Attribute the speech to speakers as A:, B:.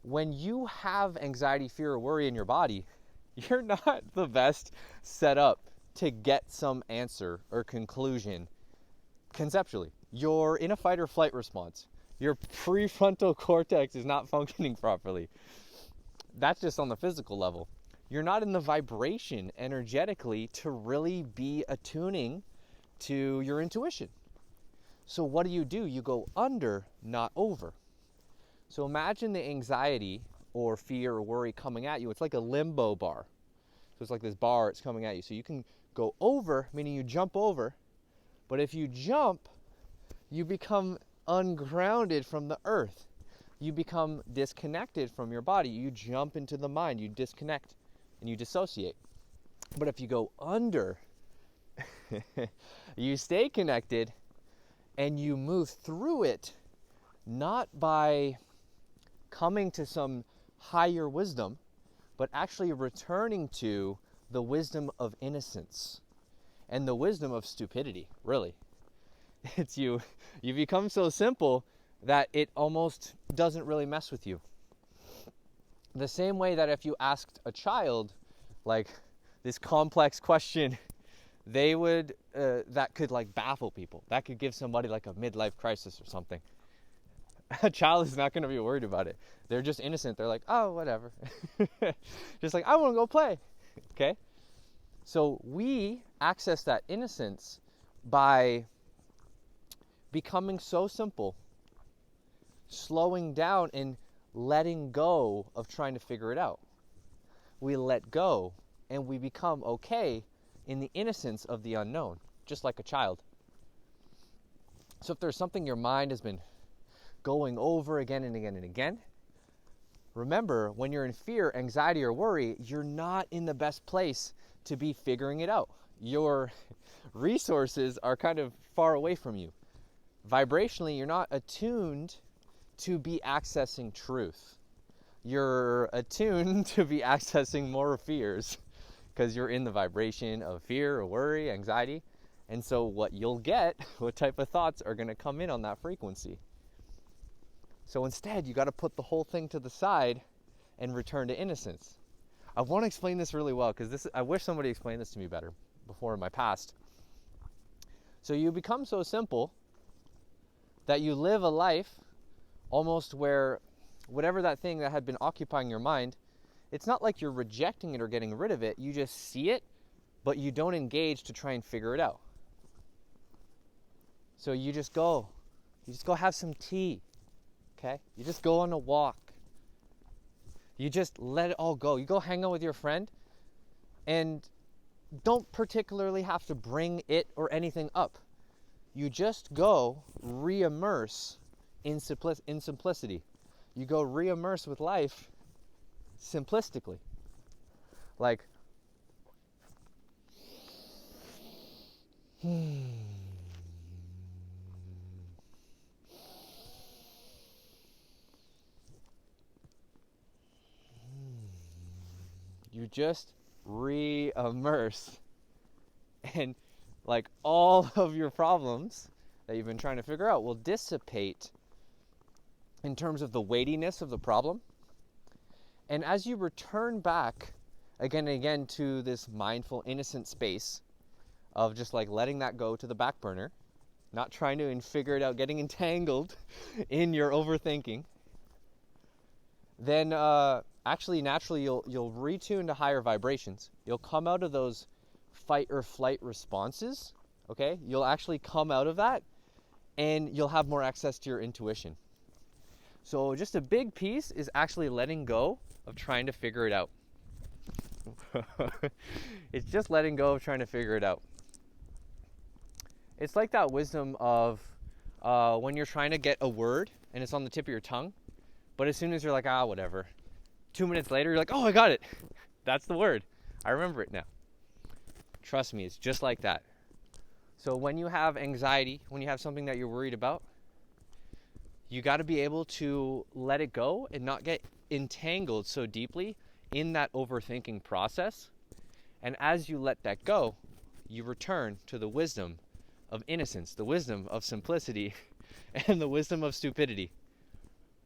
A: when you have anxiety, fear, or worry in your body, you're not the best set up to get some answer or conclusion conceptually. You're in a fight or flight response. Your prefrontal cortex is not functioning properly. That's just on the physical level. You're not in the vibration energetically to really be attuning to your intuition. So what do? You go under, not over. So imagine the anxiety or fear or worry coming at you. It's like a limbo bar. So it's like this bar, it's coming at you. So you can go over, meaning you jump over. But if you jump, you become ungrounded from the earth. You become disconnected from your body. You jump into the mind, you disconnect and you dissociate. But if you go under, you stay connected and you move through it, not by coming to some higher wisdom, but actually returning to the wisdom of innocence and the wisdom of stupidity, really. It's you become so simple that it almost doesn't really mess with you. The same way that if you asked a child like this complex question, they would that could like baffle people. That could give somebody like a midlife crisis or something. A child is not going to be worried about it. They're just innocent. They're like, oh, whatever. Just like, I want to go play. Okay? So we access that innocence by becoming so simple, slowing down and letting go of trying to figure it out. We let go and we become okay in the innocence of the unknown, just like a child. So if there's something your mind has been going over again and again and again, remember, when you're in fear, anxiety, or worry, you're not in the best place to be figuring it out. Your resources are kind of far away from you. Vibrationally, you're not attuned to be accessing truth. You're attuned to be accessing more fears because you're in the vibration of fear or worry, anxiety. And so what you'll get, what type of thoughts are going to come in on that frequency. So instead, you got to put the whole thing to the side and return to innocence. I want to explain this really well because I wish somebody explained this to me better before in my past. So you become so simple that you live a life almost where whatever that thing that had been occupying your mind, it's not like you're rejecting it or getting rid of it. You just see it, but you don't engage to try and figure it out. So you just go have some tea. Okay? You just go on a walk. You just let it all go. You go hang out with your friend and don't particularly have to bring it or anything up. You just go re-immerse in simplicity. You go re-immerse with life simplistically. Like, you just re-immerse, and like all of your problems that you've been trying to figure out will dissipate in terms of the weightiness of the problem. And as you return back again and again to this mindful, innocent space of just like letting that go to the back burner, not trying to figure it out, getting entangled in your overthinking, then actually naturally you'll retune to higher vibrations. You'll come out of those fight or flight responses, okay? You'll actually come out of that and you'll have more access to your intuition. So just a big piece is actually letting go of trying to figure it out. It's just letting go of trying to figure it out. It's like that wisdom of when you're trying to get a word and it's on the tip of your tongue, but as soon as you're like, whatever, 2 minutes later, you're like, oh, I got it. That's the word. I remember it now. Trust me, it's just like that. So when you have anxiety, when you have something that you're worried about, you got to be able to let it go and not get entangled so deeply in that overthinking process. And as you let that go, you return to the wisdom of innocence, the wisdom of simplicity, and the wisdom of stupidity.